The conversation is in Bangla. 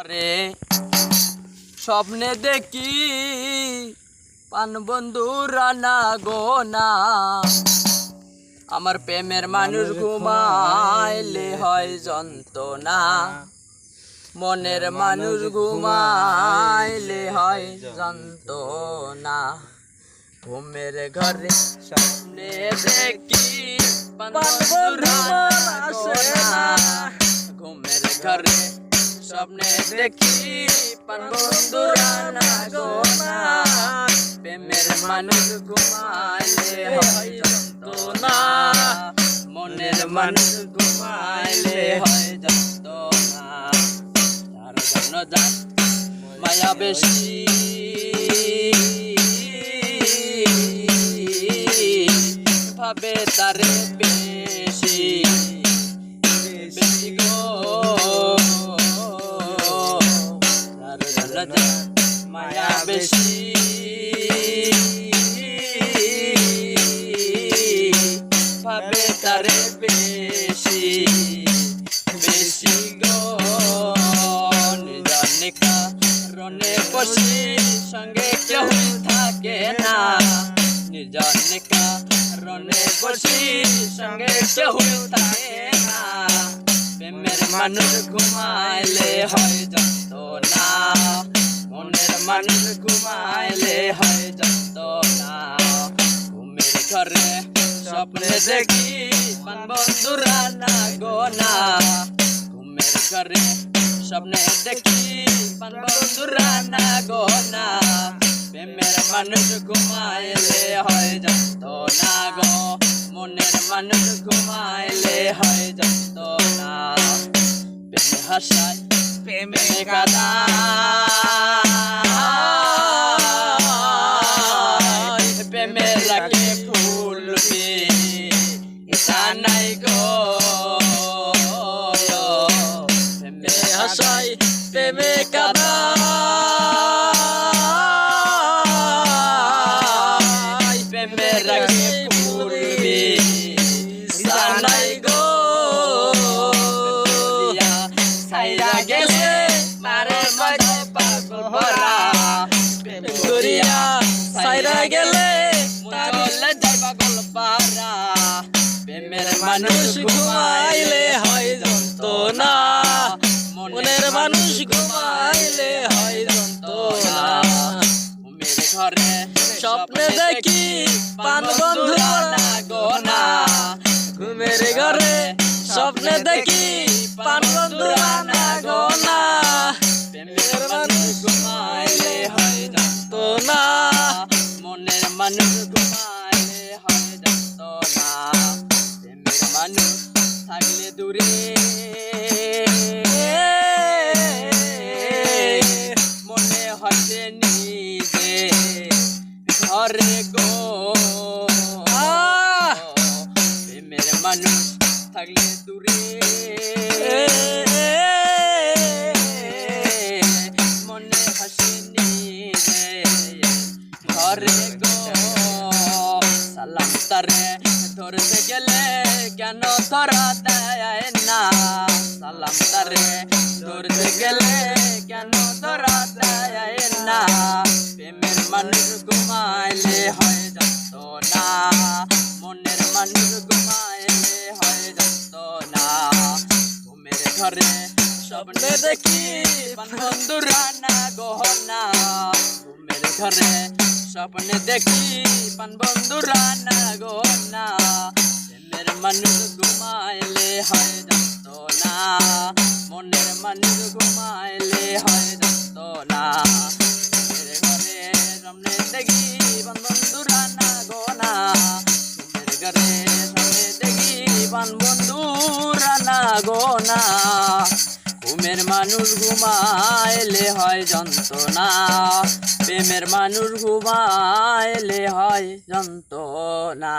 রে স্বপ্নে দেখি পান বন্ধুরা না গো না, আমার প্রেমের মানুষ ঘুমাইলে হয় যন্ত্রণা, মনের মানুষ ঘুমাইলে হয় যন্ত্রণা। ঘুমের ঘরে স্বপ্নে দেখি পান বন্ধুরা আসে না, ঘুমের ঘরে স্বপ্নে দেখি পান বন্ধুরা না গো না, প্রেমের মানুষ ঘুমাইলে হয় যন্ত্রণা, মনের মানুষ ঘুমাইলে হয় যন্ত্রণা। তার জন্য যার মায়া বেশি ভাবে তারে বেশি বেশি গো, তার জন্য যার মায়া বেশি ভাবে তারে বেশি বেশি গো। নিজার কারণে বসি সঙ্গে কেউ থাকে না, নিজার কারণে বসি সঙ্গে কেউ থাকে না, প্রেমের মানুষ ঘুমাইলে হয় যন্ত্রণা, মনের মানুষ ঘুমাইলে হয় যন্ত্রণা। ঘুমের ঘরে স্বপ্নে দেখি পান বন্ধুরা না গো না, ঘুমের ঘরে স্বপ্নে দেখি পান বন্ধুরা না গো না, প্রেমের মানুষ ঘুমাইলে হয় যন্ত্রণা গো, মনের মানুষ ঘুমাইলে হয় যন্ত্রণা। প্রেমে হাসায় প্রেমে কাঁদায়, প্রেমে রাখে ফুলবে তা নাই গো, প্রেমে হাসায় প্রেমে কাঁদায়, প্রেমে রাখে ফুলবে তা নাই গো। সাইরা গেলে মারে মাঝে পাগল ভরা, প্রেম করিয়া সাইরা গেলে চলে যায় পাগল পারা, প্রেমের মানুষ ঘুমাইলে হয় যন্ত্রণা, মনের মানুষ ঘুমাইলে হয় যন্ত্রণা। ঘুমের ঘরে স্বপ্নে দেখি পান বন্ধুরা না গো না, ঘুমের ঘরে স্বপ্নে দেখি পান বন্ধুরা না গো না, প্রেমের মানুষ ঘুমাইলে হয় যন্ত্রণা, মনের মানুষ ঘুমাইলে হয় যন্ত্রণা। প্রেমের মানুষ থাকলে দূরে মনে হয় নিজে ঘরে গো, প্রেমের মানুষ থাকলে দূরে মনে হাসে নিজে ঘরে গো। সালাম তারে ধরতে গেলে কেন ধরা দেয় না, সালাম তারে ধরতে গেলে কেন ধরা দেয় না, প্রেমের মানুষ ঘুমাইলে হয় যন্ত্রণা, মনের মানুষ ঘুমাইলে হয় যন্ত্রণা। ঘুমের ঘরে স্বপ্নে দেখি পান বন্ধুরা না গো না, ঘুমের ঘরে স্বপ্নে দেখি পান বন্ধুরা না গো না, প্রেমের মানুষ ঘুমাইলে হয় যন্ত্রণা, মনের মানুষ ঘুমাইলে হয় যন্ত্রণা। ঘুমের ঘরে স্বপ্নে দেখি পান বন্ধুরা না গো না, ঘুমের ঘরে স্বপ্নে দেখি পান বন্ধুরা না গো না, ঘুমের মানুষ ঘুমাইলে হয় যন্ত্রণা, প্রেমের মানুষ ঘুমাইলে হয় যন্ত্রণা।